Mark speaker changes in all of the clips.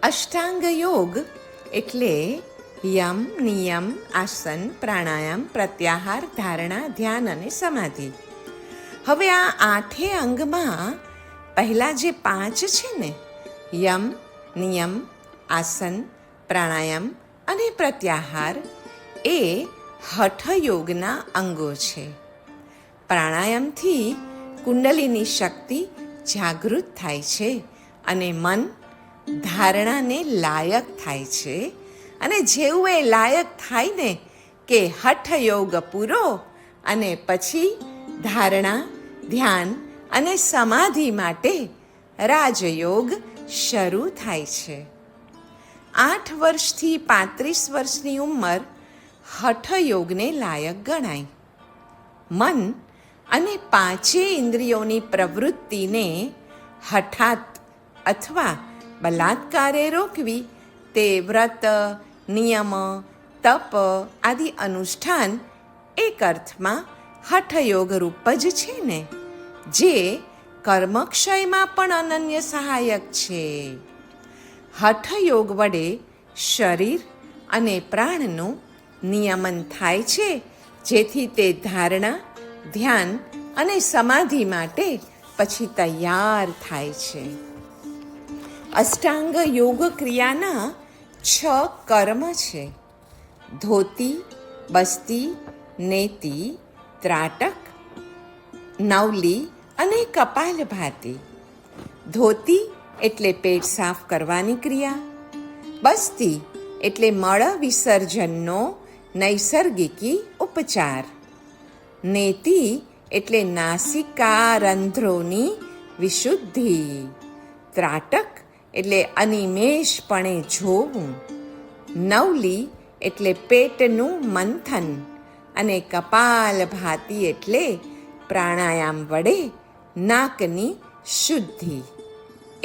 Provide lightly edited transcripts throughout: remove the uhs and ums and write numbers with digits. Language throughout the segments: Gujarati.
Speaker 1: અષ્ટાંગ યોગ એટલે યમ, નિયમ, આસન, પ્રાણાયામ, પ્રત્યાહાર, ધારણા, ધ્યાન અને સમાધિ. હવે આ 8 અંગમાં પહેલા જે 5 છે ને, યમ, નિયમ, આસન, પ્રાણાયામ અને પ્રત્યાહાર, એ હઠયોગના અંગો છે. પ્રાણાયામથી કુંડલીની શક્તિ જાગૃત થાય છે અને મન ધારણાને લાયક થાય છે. અને જેવું એ લાયક થાય ને કે હઠયોગ પૂરો અને પછી ધારણા, ધ્યાન અને સમાધિ માટે રાજયોગ શરૂ થાય છે. 8 વર્ષથી 35 વર્ષની ઉંમર હઠયોગને લાયક ગણાય. મન અને 5 ઇન્દ્રિયોની પ્રવૃત્તિને હઠાત અથવા બલાત્કારે રોકવી તે વ્રત, નિયમ, તપ આદિ અનુષ્ઠાન એક અર્થમાં હઠયોગ રૂપ જ છે ને, જે કર્મક્ષયમાં પણ અનન્ય સહાયક છે. હઠયોગ વડે શરીર અને પ્રાણનું નિયમન થાય છે, જેથી તે ધારણા, ધ્યાન અને સમાધિ માટે પછી તૈયાર થાય છે. અષ્ટાંગ યોગ ક્રિયાના 6 કર્મ છે: ધોતી, બસ્તી, નેતિ, ત્રાટક, નવલી અને કપાલભાતી. ધોતી એટલે પેટ સાફ કરવાની ક્રિયા. બસ્તી એટલે મળ વિસર્જનનો નૈસર્ગિકી ઉપચાર. નેતિ એટલે નાસિકા રંધ્રોની વિશુદ્ધિ. ત્રાટક એટલે અનિમેષપણે જોવું. નવલી એટલે પેટનું મંથન. અને કપાલભાતી એટલે પ્રાણાયામ વડે નાકની શુદ્ધિ.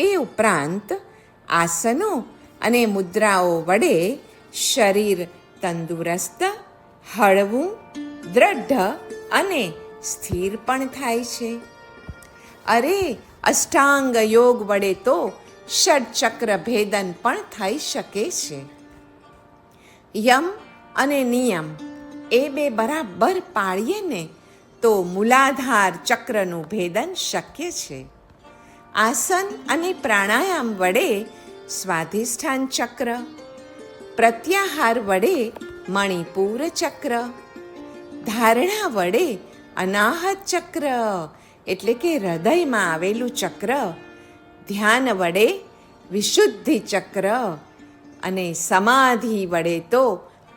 Speaker 1: એ ઉપરાંત આસનો અને મુદ્રાઓ વડે શરીર તંદુરસ્ત, હળવું, દ્રઢ અને સ્થિર પણ થાય છે. અરે, અષ્ટાંગ યોગ વડે તો ષડચક્ર ભેદન પણ થઈ શકે છે. યમ અને નિયમ એ 2 બરાબર પાળીએ ને તો મૂલાધાર ચક્રનું ભેદન શક્ય છે. આસન અને પ્રાણાયામ વડે સ્વાધિષ્ઠાન ચક્ર, પ્રત્યાહાર વડે મણિપુર ચક્ર, ધારણા વડે અનાહત ચક્ર એટલે કે હૃદયમાં આવેલું ચક્ર, ધ્યાન વડે વિશુદ્ધિ ચક્ર અને સમાધિ વડે તો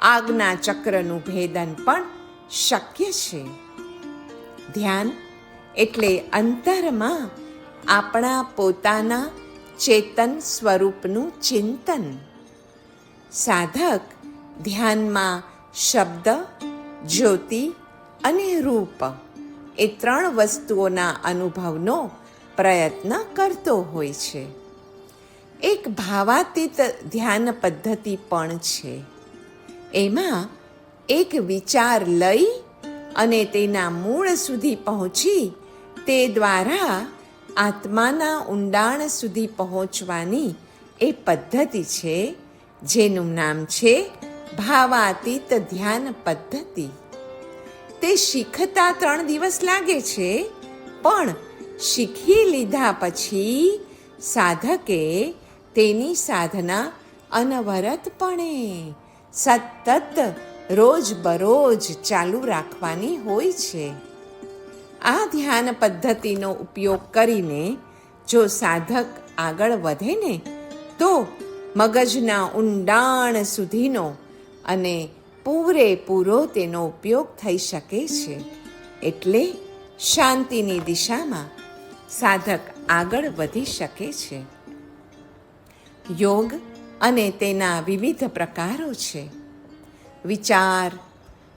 Speaker 1: આજ્ઞા ચક્રનું ભેદન પણ શક્ય છે. ધ્યાન એટલે અંતરમાં આપણા પોતાના ચેતન સ્વરૂપનું ચિંતન. સાધક ધ્યાનમાં શબ્દ, જ્યોતિ અને રૂપ એ 3 વસ્તુઓના અનુભવનો પ્રયત્ન કરતો હોય છે. એક ભાવાતીત ધ્યાન પદ્ધતિ પણ છે. એમાં એક વિચાર લઈ અને તેના મૂળ સુધી પહોંચી તે દ્વારા આત્માના ઊંડાણ સુધી પહોંચવાની એ પદ્ધતિ છે, જેનું નામ છે ભાવાતીત ધ્યાન પદ્ધતિ. તે શીખતા 3 દિવસ લાગે છે, પણ શીખી લીધા પછી સાધકે તેની સાધના અનવરતપણે સતત રોજબરોજ ચાલુ રાખવાની હોય છે. આ ધ્યાન પદ્ધતિનો ઉપયોગ કરીને જો સાધક આગળ વધે ને તો મગજના ઊંડાણ સુધીનો અને પૂરેપૂરો તેનો ઉપયોગ થઈ શકે છે. એટલે શાંતિની દિશામાં સાધક આગળ વધી શકે છે. યોગ અને તેના વિવિધ પ્રકારો છે: વિચાર,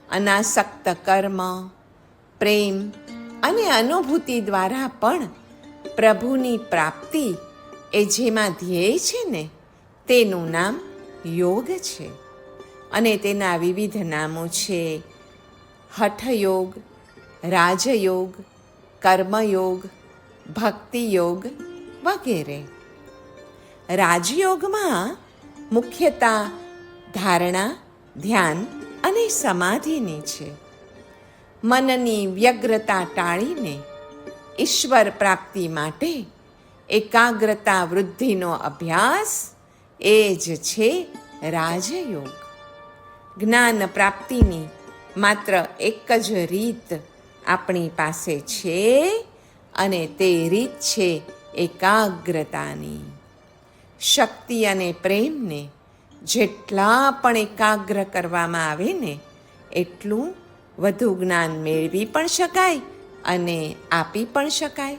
Speaker 1: અનાસક્ત કર્મ, પ્રેમ અને અનુભૂતિ દ્વારા પણ પ્રભુની પ્રાપ્તિ એ જેમાં ધ્યેય છે ને તેનું નામ યોગ છે. અને તેના વિવિધ નામો છે: હઠયોગ, રાજયોગ, કર્મયોગ, ભક્તિ યોગ વગેરે. રાજયોગમાં મુખ્યતા ધારણા, ધ્યાન અને સમાધિની છે. મનની વ્યગ્રતા ટાળીને ઈશ્વર પ્રાપ્તિ માટે એકાગ્રતા વૃદ્ધિનો અભ્યાસ એ જ છે રાજયોગ. જ્ઞાન પ્રાપ્તિની માત્ર એક જ રીત આપણી પાસે છે અને તે રીત છે એકાગ્રતાની. શક્તિ અને પ્રેમને જેટલા પણ એકાગ્ર કરવામાં આવે ને એટલું વધુ જ્ઞાન મેળવી પણ શકાય અને આપી પણ શકાય.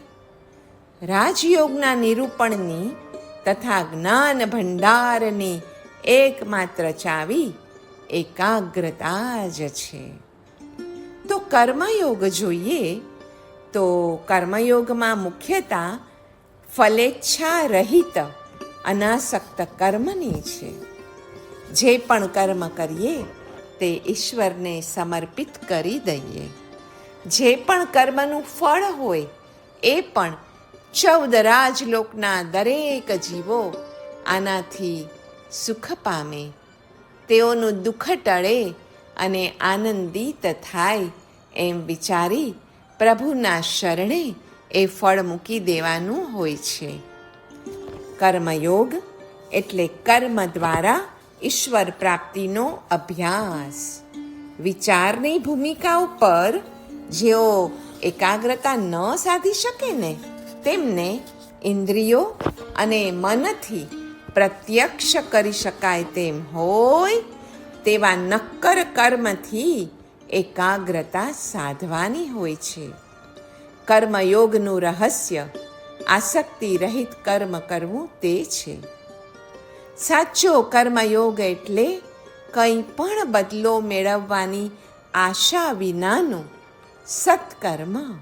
Speaker 1: રાજયોગના નિરૂપણની તથા જ્ઞાન ભંડારની એકમાત્ર ચાવી એકાગ્રતા જ છે. તો કર્મયોગ જોઈએ તો કર્મયોગમાં મુખ્યતા ફલેચ્છા રહિત અનાસક્ત કર્મની છે. જે પણ કર્મ કરીએ તે ઈશ્વરને સમર્પિત કરી દઈએ. જે પણ કર્મનું ફળ હોય એ પણ 14 રાજલોકના દરેક જીવો આનાથી સુખ પામે, તેઓનું દુઃખ ટળે અને આનંદિત થાય એમ વિચારી પ્રભુના શરણે એ ફળ મૂકી દેવાનું હોય છે. કર્મયોગ એટલે કર્મ દ્વારા ઈશ્વર પ્રાપ્તિનો અભ્યાસ. વિચારની ભૂમિકા ઉપર જેઓ એકાગ્રતા ન સાધી શકે ને તેમને ઇન્દ્રિયો અને મનથી પ્રત્યક્ષ કરી શકાય તેમ હોય તેવા નક્કર કર્મથી એકાગ્રતા સાધવાની હોય છે. કર્મયોગનું રહસ્ય આસક્તિ રહિત કર્મ કરવું તે છે. સાચો કર્મયોગ એટલે કંઈ પણ બદલો મેળવવાની આશા વિનાનું સત્કર્મ.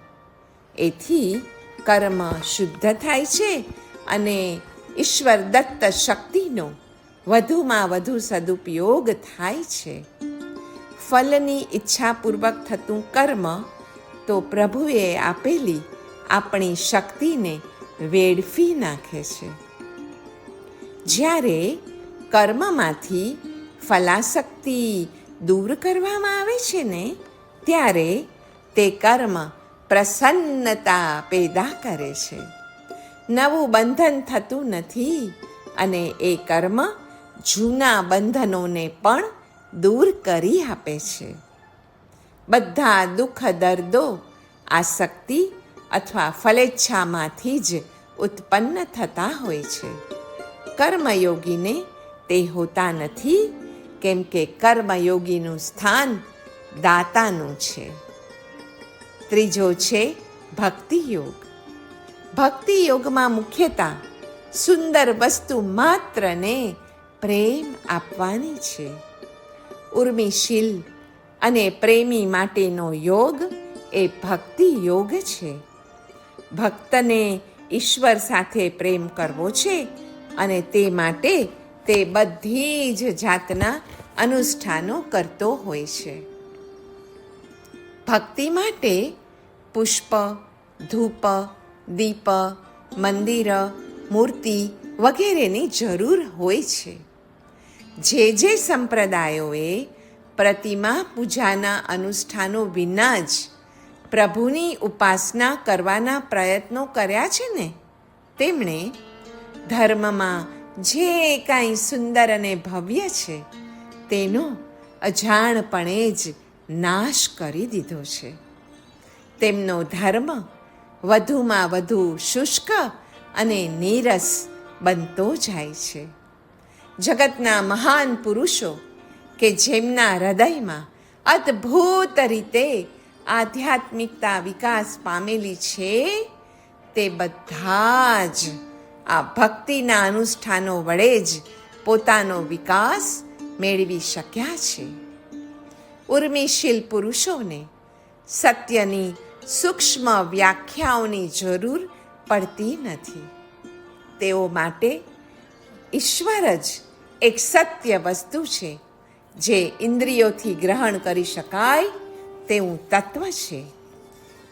Speaker 1: એથી કર્મ શુદ્ધ થાય છે અને ઈશ્વર દત્ત શક્તિનો વધુમાં વધુ સદુપયોગ થાય છે. ફલની ઈચ્છાપૂર્વક થતું કર્મ તો પ્રભુએ આપેલી આપણી શક્તિને વેડફી નાખે છે. જ્યારે કર્મમાંથી ફલાસક્તિ દૂર કરવામાં આવે છે ને ત્યારે તે કર્મ પ્રસન્નતા પેદા કરે છે. નવું બંધન થતું નથી અને એ કર્મ જૂના બંધનોને પણ દૂર કરી આપે છે. બધા દુઃખ દર્દો આસક્તિ અથવા ફલેચ્છામાંથી જ ઉત્પન્ન થતા હોય છે. કર્મયોગીને તે હોતા નથી, કેમ કે કર્મયોગીનું સ્થાન દાતાનું છે. ત્રીજો છે ભક્તિયોગ. ભક્તિયોગમાં મુખ્યતા સુંદર વસ્તુ માત્રને પ્રેમ આપવાની છે. ઉર્મિશીલ અને પ્રેમી માટેનો યોગ એ ભક્તિ યોગ છે. ભક્તને ઈશ્વર સાથે પ્રેમ કરવો છે અને તે માટે તે બધી જ જાતના અનુષ્ઠાનો કરતો હોય છે. ભક્તિ માટે પુષ્પ, ધૂપ, દીપ, મંદિર, મૂર્તિ વગેરેની જરૂર હોય છે. જે સંપ્રદાયોએ પ્રતિમા પૂજાના અનુષ્ઠાનો વિના જ પ્રભુની ઉપાસના કરવાના પ્રયત્નો કર્યા છે ને તેમણે ધર્મમાં જે કાંઈ સુંદર અને ભવ્ય છે તેનો અજાણપણે જ નાશ કરી દીધો છે. તેમનો ધર્મ વધુમાં વધુ શુષ્ક અને નીરસ બનતો જાય છે. જગતના મહાન પુરુષો કે જેમના હૃદયમાં અદ્ભુત રીતે આધ્યાત્મિકતા વિકાસ પામેલી છે તે બધા જ આ ભક્તિના અનુષ્ઠાનો વડે જ પોતાનો વિકાસ મેળવી શક્યા છે. ઉર્મિશીલ પુરુષોને સત્યની સૂક્ષ્મ વ્યાખ્યાઓની જરૂર પડતી નથી. તેઓ માટે ઈશ્વર જ એક સત્ય વસ્તુ છે જે ઇન્દ્રિયોથી ગ્રહણ કરી શકાય તેવું તત્વ છે.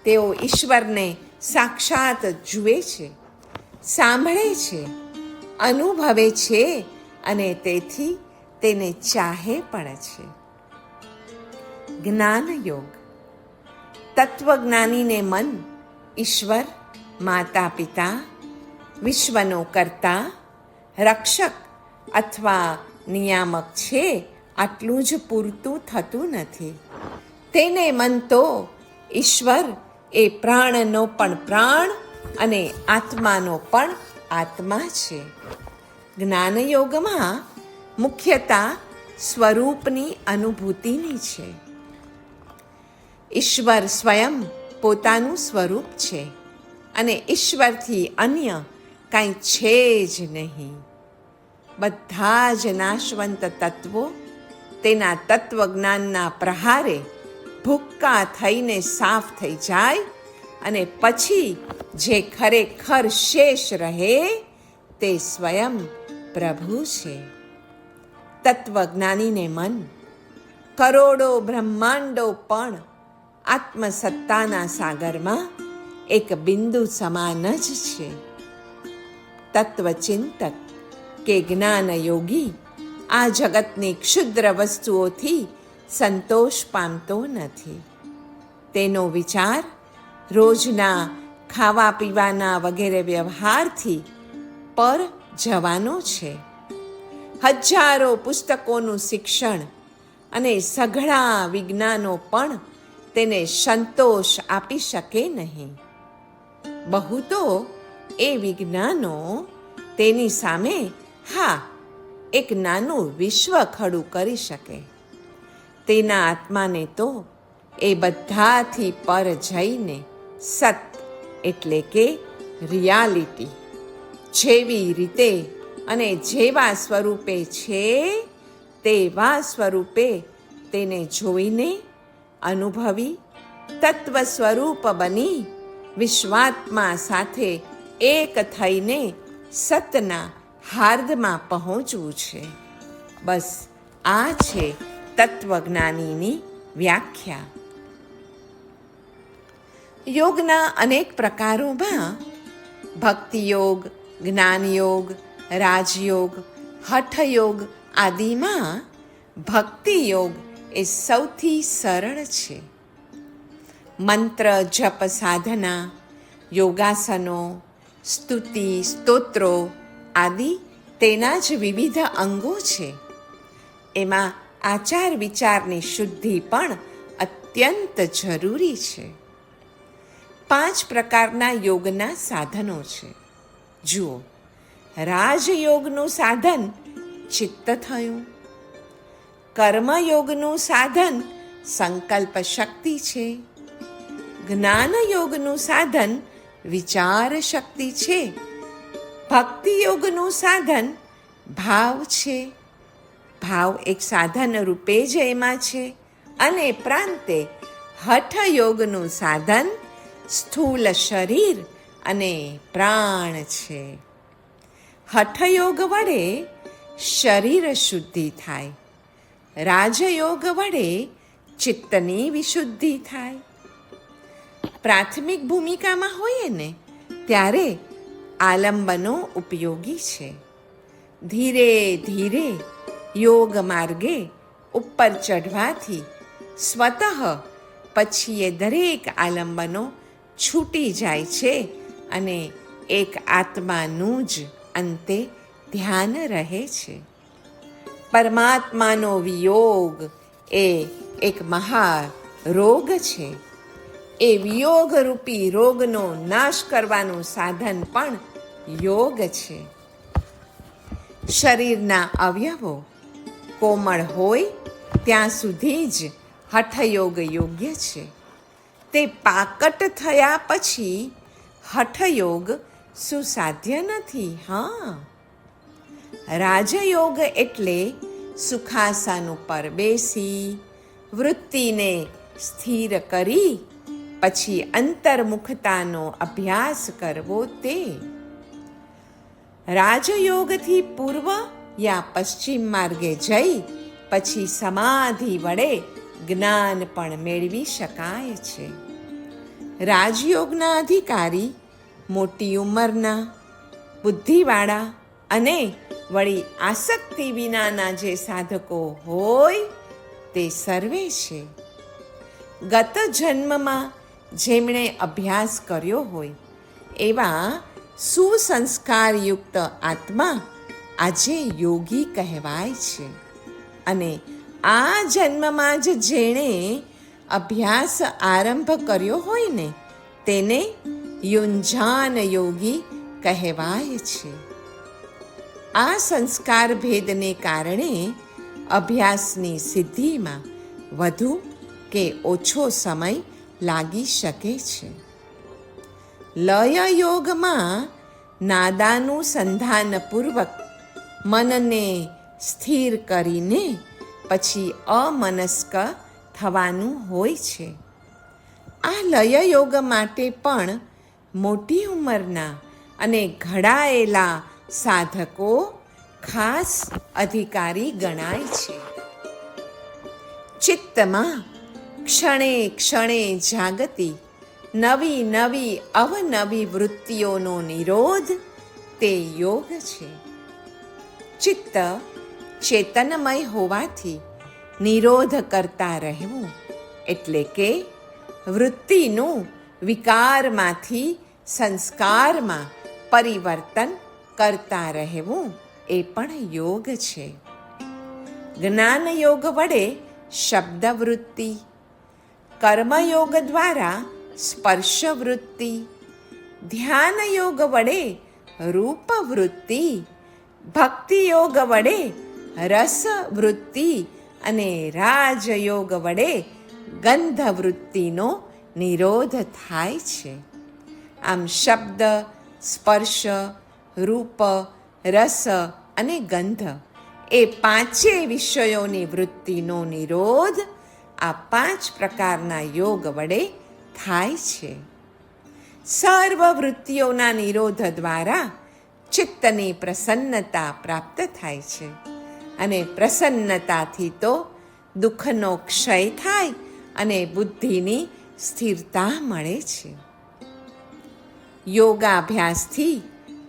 Speaker 1: તેઓ ઈશ્વરને સાક્ષાત જુએ છે, સાંભળે છે, અનુભવે છે અને તેથી તેને ચાહે પણ છે. જ્ઞાન યોગ. તત્વજ્ઞાનીને મન ઈશ્વર, માતા પિતા, વિશ્વનો કર્તા, રક્ષક અથવા નિયામક છે આટલું જ પૂરતું થતું નથી. તેને મન તો ઈશ્વર એ પ્રાણનો પણ પ્રાણ અને આત્માનો પણ આત્મા છે. જ્ઞાનયોગમાં મુખ્યતા સ્વરૂપની અનુભૂતિની છે. ઈશ્વર સ્વયં પોતાનું સ્વરૂપ છે અને ઈશ્વરથી અન્ય કાંઈ છે જ નહીં. બધા જ નાશવંત તત્વો તેના તત્વજ્ઞાનના પ્રહારે ભૂક્કા થઈને સાફ થઈ જાય અને પછી જે ખરેખર શેષ રહે તે સ્વયં પ્રભુ છે. તત્વજ્ઞાનીને મન કરોડો બ્રહ્માંડો પણ આત્મસત્તાના સાગરમાં એક બિંદુ સમાન જ છે. તત્વચિંતક કે જ્ઞાનયોગી આ જગતની ક્ષુદ્ર વસ્તુઓથી સંતોષ પામતો નથી. તેનો વિચાર રોજના ખાવા પીવાના વગેરે વ્યવહારથી પર જવાનો છે. હજારો પુસ્તકોનું શિક્ષણ અને સઘળા વિજ્ઞાનો પણ તેને સંતોષ આપી શકે નહીં. બહુ તો એ વિજ્ઞાનો તેની સામે એક નાનું વિશ્વ ખડું કરી શકે. તેના આત્માને તો એ બધાથી પર જઈને સત એટલે કે રિયાલિટી જેવી રીતે અને જેવા સ્વરૂપે છે તેવા સ્વરૂપે તેને જોઈને અનુભવી તત્વ સ્વરૂપ બની વિશ્વાત્મા સાથે એક થઈને સતના હાર્દમાં પહોંચવું છે. બસ આ છે તત્વજ્ઞાનીની વ્યાખ્યા. યોગના અનેક પ્રકારોમાં ભક્તિયોગ, જ્ઞાનયોગ, રાજયોગ, હઠયોગ આદિમાં ભક્તિયોગ એ સૌથી સરળ છે. મંત્ર જપ સાધના, યોગાસનો, સ્તુતિ, સ્તોત્રો આદિ તેના જ વિવિધ અંગો છે. એમાં આચાર વિચારની શુદ્ધિ પણ અત્યંત જરૂરી છે. 5 પ્રકારના યોગના સાધનો છે. જુઓ, રાજયોગનું સાધન ચિત્ત થયું. કર્મયોગનું સાધન સંકલ્પ શક્તિ છે. જ્ઞાનયોગનું સાધન વિચાર શક્તિ છે. ભક્તિયોગનું સાધન ભાવ છે. ભાવ એક સાધન રૂપે જ એમાં છે. અને પ્રાંતે હઠયોગનું સાધન સ્થૂલ શરીર અને પ્રાણ છે. હઠયોગ વડે શરીર શુદ્ધિ થાય. રાજયોગ વડે ચિત્તની વિશુદ્ધિ થાય. પ્રાથમિક ભૂમિકામાં હોઈએ ને ત્યારે આલંબનો ઉપયોગી છે. ધીરે ધીરે યોગ માર્ગે ઉપર ચઢવાથી સ્વતઃ પછી એ દરેક આલંબનો છૂટી જાય છે અને એક આત્માનું જ અંતે ધ્યાન રહે છે. પરમાત્માનો વિયોગ એ એક મહા રોગ છે. એ વિયોગરૂપી રોગનો નાશ કરવાનું સાધન પણ યોગ છે. શરીરના અવયવો કોમળ હોય ત્યાં સુધી જ હઠયોગ યોગ્ય છે. તે પાકટ થયા પછી હઠયોગ સુસાધ્ય નથી. રાજયોગ એટલે સુખાસન ઉપર બેસી વૃત્તિને સ્થિર કરી પછી અંતર્મુખતાનો અભ્યાસ કરવો તે. રાજયોગથી પૂર્વ યા પશ્ચિમ માર્ગે જઈ પછી સમાધિ વડે જ્ઞાન પણ મેળવી શકાય છે. રાજયોગના અધિકારી મોટી ઉંમરના, બુદ્ધિવાળા અને વળી આસક્તિ વિનાના જે સાધકો હોય તે સર્વે છે. ગત જન્મમાં જેમણે અભ્યાસ કર્યો હોય એવા સુસંસ્કારયુક્ત આત્મા આજે યોગી કહેવાય છે. અને આ જન્મમાં જ જેણે અભ્યાસ આરંભ કર્યો હોય ને તેને યુંજાન યોગી કહેવાય છે. આ સંસ્કાર ભેદને કારણે અભ્યાસની સિદ્ધિમાં વધુ કે ઓછો સમય લાગી શકે છે. લય યોગમાં નાદાનું સંધાનપૂર્વક મનને સ્થિર કરીને પછી અમનસ્ક થવાનું હોય છે. આ લય યોગ માટે પણ મોટી ઉંમરના અને ઘડાયેલા સાધકો ખાસ અધિકારી ગણાય છે. ચિત્તમાં ક્ષણે ક્ષણે જાગતી નવી નવી અવનવી વૃત્તિઓનો નિરોધ તે યોગ છે. ચિત્ત ચેતનમય હોવાથી નિરોધ કરતા રહેવું એટલે કે વૃત્તિનું વિકારમાંથી સંસ્કારમાં પરિવર્તન કરતા રહેવું એ પણ યોગ છે. જ્ઞાન યોગ વડે શબ્દવૃત્તિ, કર્મયોગ દ્વારા સ્પર્શવૃત્તિ, ધ્યાન યોગ વડે રૂપવૃત્તિ, ભક્તિ યોગ વડે રસવૃત્તિ અને રાજયોગ વડે ગંધવૃત્તિનો નિરોધ થાય છે. આમ શબ્દ, સ્પર્શ, રૂપ, રસ અને ગંધ એ પાંચેય વિષયોની વૃત્તિનો નિરોધ આ 5 પ્રકારના યોગ વડે થાય છે. સર્વ વૃત્તિઓના નિરોધ દ્વારા ચિત્તની પ્રસન્નતા પ્રાપ્ત થાય છે અને પ્રસન્નતાથી તો દુઃખનો ક્ષય થાય અને બુદ્ધિની સ્થિરતા મળે છે. યોગાભ્યાસથી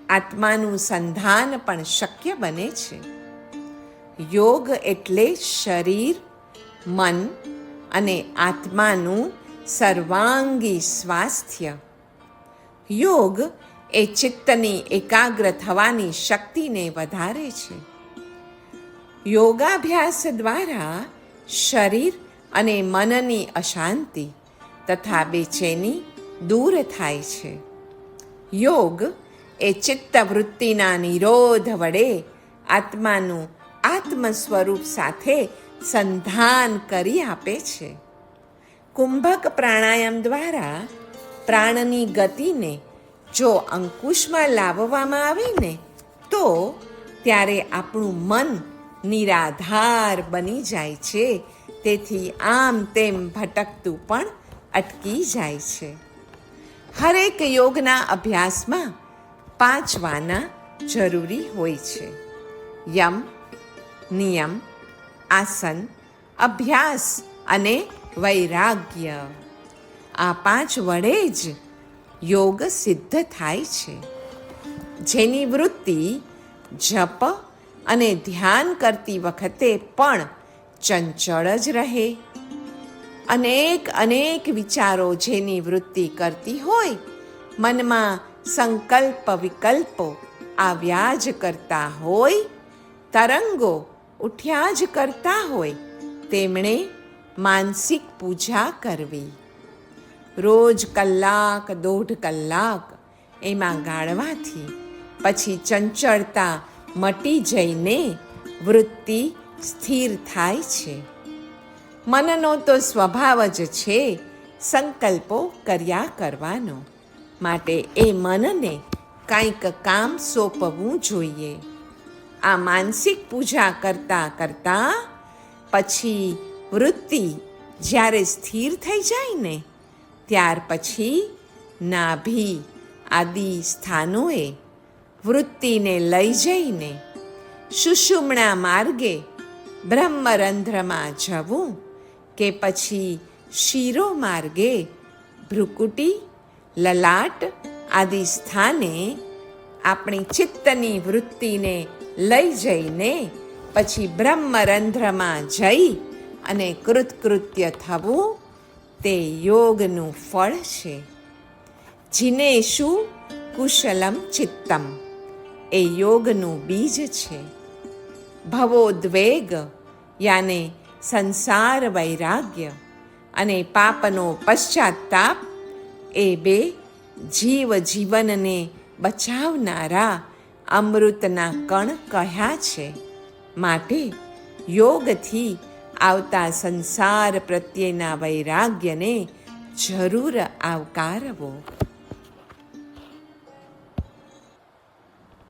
Speaker 1: આત્માનું સંધાન પણ શક્ય બને છે. યોગ એટલે શરીર, મન અને આત્માનું સર્વાંગી સ્વાસ્થ્ય. યોગ એ ચિત્તની એકાગ્ર થવાની શક્તિને વધારે છે. યોગાભ્યાસ દ્વારા શરીર અને મનની અશાંતિ તથા બેચેની દૂર થાય છે. યોગ એ ચિત્તવૃત્તિના નિરોધ વડે આત્માનું આત્મ સ્વરૂપ સાથે સંધાન કરી આપે છે. કુંભક પ્રાણાયામ દ્વારા પ્રાણની ગતિને જો અંકુશમાં લાવવામાં આવે ને તો ત્યારે આપણું મન નિરાધાર બની જાય છે. તેથી આમ તેમ ભટકતું પણ અટકી જાય છે. હરેક યોગના અભ્યાસમાં 5 વાના જરૂરી હોય છે: યમ, નિયમ, આસન, અભ્યાસ અને વૈરાગ્ય. આ 5 વડે જ યોગ સિદ્ધ થાય છે. જેની વૃત્તિ જપ અને ધ્યાન કરતી વખતે પણ ચંચળ જ રહે, અનેક વિચારો જેની વૃત્તિ કરતી હોય, મનમાં સંકલ્પ વિકલ્પો આવ્યા જ કરતા હોય, તરંગો ઉઠ્યા જ કરતા હોય, તેમણે માનસિક પૂજા કરવી. રોજ કલાક 1.5 કલાક એમાં ગાળવાથી પછી ચંચળતા મટી જઈને વૃત્તિ સ્થિર થાય છે. મનનો તો સ્વભાવ જ છે સંકલ્પો કર્યા કરવાનો, માટે એ મનને કંઈક કામ સોંપવું જોઈએ. આ માનસિક પૂજા કરતાં કરતાં પછી વૃત્તિ જ્યારે સ્થિર થઈ જાય ને ત્યાર પછી નાભી આદિ સ્થાનોએ વૃત્તિને લઈ જઈને સુષુમ્ણા માર્ગે બ્રહ્મરંધ્રમાં જવું કે પછી શિરો માર્ગે ભ્રુકુટી, લલાટ આદિ સ્થાને આપણી ચિત્તની વૃત્તિને લઈ જઈને પછી બ્રહ્મરંધ્રમાં જઈ અને કૃતકૃત્ય થવું તે યોગનું ફળ છે. જિનેષુ કુશલમ ચિત્તમ એ યોગનું બીજ છે. ભવોદ્વેગ યાને સંસાર વૈરાગ્ય અને પાપનો પશ્ચાતાપ એ બે જીવ જીવનને બચાવનારા અમૃતના કણ કહ્યા છે. માટે યોગથી આવતા સંસાર પ્રત્યેના વૈરાગ્યને જરૂર આવકારવો.